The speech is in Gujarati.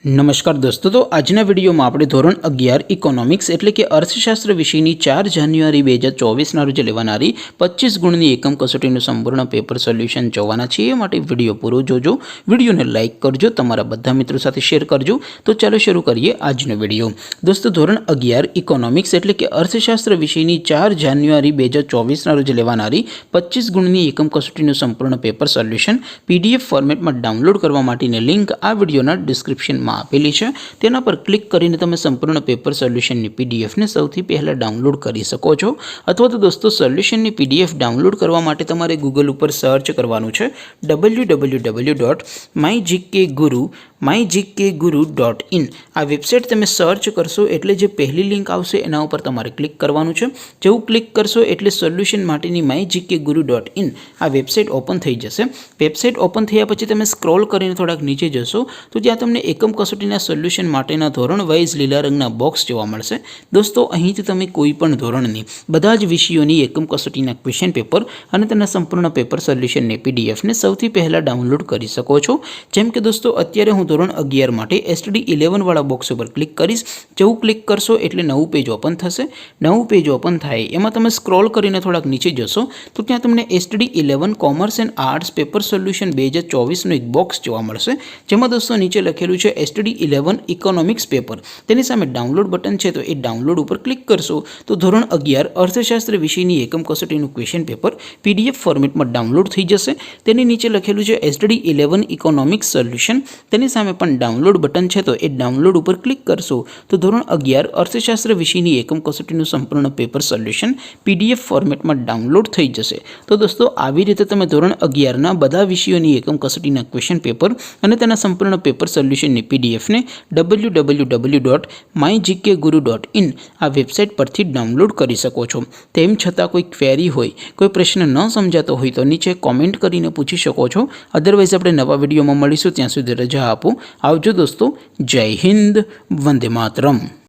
नमस्कार दोस्तों, तो आजना विडियो में આપણે ધોરણ 11 ઇકોનોમિક્સ એટલે કે અર્થશાસ્ત્ર વિષયની 4 જાન્યુઆરી 2024 ના રોજ લેવાનારી 25 ગુણની એકમ કસોટીનું સંપૂર્ણ પેપર સોલ્યુશન જોવાના છે। એ માટે વિડિયો પૂરો જોજો, વિડિયોને લાઈક કરજો, તમારા બધા મિત્રો સાથે શેર કરજો। તો ચાલો શરૂ કરીએ આજનો વિડિયો। દોસ્તો, ધોરણ 11 ઇકોનોમિક્સ એટલે કે અર્થશાસ્ત્ર વિષયની 4 જાન્યુઆરી 2024 ના રોજ લેવાનારી 25 ગુણની એકમ કસોટીનું સંપૂર્ણ પેપર સોલ્યુશન પીડીએફ ફોર્મેટમાં ડાઉનલોડ કરવા માટેની લિંક આ વિડિયોના ડિસ્ક્રિપ્શનમાં આપેલી છે। તેના પર ક્લિક કરીને તમે સંપૂર્ણ પેપર સોલ્યુશનની પીડીએફને સૌથી પહેલા ડાઉનલોડ કરી શકો છો। અથવા તો દોસ્તો, સોલ્યુશનની પીડીએફ ડાઉનલોડ કરવા માટે તમારે ગૂગલ ઉપર સર્ચ કરવાનું છે www.mygkguru.in। આ વેબસાઇટ તમે સર્ચ કરશો એટલે જે પહેલી લિંક આવશે એના ઉપર તમારે ક્લિક કરવાનું છે। જેવું ક્લિક કરશો એટલે સોલ્યુશન માટેની mygkguru.in આ વેબસાઇટ ઓપન થઈ જશે। વેબસાઇટ ઓપન થયા પછી તમે સ્ક્રોલ કરીને થોડાક નીચે જશો તો ત્યાં તમને એકમ કસોટીના સોલ્યુશન માટેના ધોરણ વાઇઝ લીલા રંગના બોક્સ જોવા મળશે। દોસ્તો, અહીંથી તમે કોઈ પણ ધોરણની બધા જ વિષયોની એકમ કસોટીના ક્વેશ્ચન પેપર અને તેના સંપૂર્ણ પેપર સોલ્યુશનની પીડીએફને સૌથી પહેલાં ડાઉનલોડ કરી શકો છો। જેમ કે દોસ્તો, અત્યારે હું ધોરણ 11 માટે STD 11 વાળા બોક્સ ઉપર ક્લિક કરીશ। જેવું ક્લિક કરશો એટલે નવું પેજ ઓપન થશે। નવું પેજ ઓપન થાય એમાં તમે સ્ક્રોલ કરીને થોડાક નીચે જશો તો ત્યાં તમને STD 11 commerce and arts paper solution 2024નું એક બોક્સ જોવા મળશે। જેમાં દોસ્તો નીચે લખેલું છે STD 11 ઇકોનોમિક્સ પેપર। તેની સામે ડાઉનલોડ બટન છે, તો એ ડાઉનલોડ ઉપર ક્લિક કરશો તો ધોરણ 11 અર્થશાસ્ત્ર વિષયની એકમ કસોટીનું ક્વેશ્ચન પેપર પીડીએફ ફોર્મેટમાં ડાઉનલોડ થઈ જશે। તેની નીચે લખેલું છે STD 11 ઇકોનોમિક્સ સોલ્યુશન। તેની સામે પણ ડાઉનલોડ બટન છે, તો એ ડાઉનલોડ ઉપર ક્લિક કરશો તો ધોરણ 11 અર્થશાસ્ત્ર વિષયની એકમ કસોટીનું સંપૂર્ણ પેપર સોલ્યુશન પીડીએફ ફોર્મેટમાં ડાઉનલોડ થઈ જશે। તો દોસ્તો, આવી રીતે તમે ધોરણ 11ના બધા વિષયોની એકમ કસોટીના ક્વેશ્ચન પેપર અને તેના સંપૂર્ણ પેપર સોલ્યુશનની પીડીએફને www.mygkguru.in આ વેબસાઇટ પરથી ડાઉનલોડ કરી શકો છો। તેમ છતાં કોઈ ક્વેરી હોય, કોઈ પ્રશ્ન ન સમજાતો હોય તો નીચે કોમેન્ટ કરીને પૂછી શકો છો। અધરવાઇઝ આપણે નવા વિડીયોમાં મળીશું, ત્યાં સુધી રજા આપો। આવજો દોસ્તો, જય હિન્દ, વંદે માતરમ।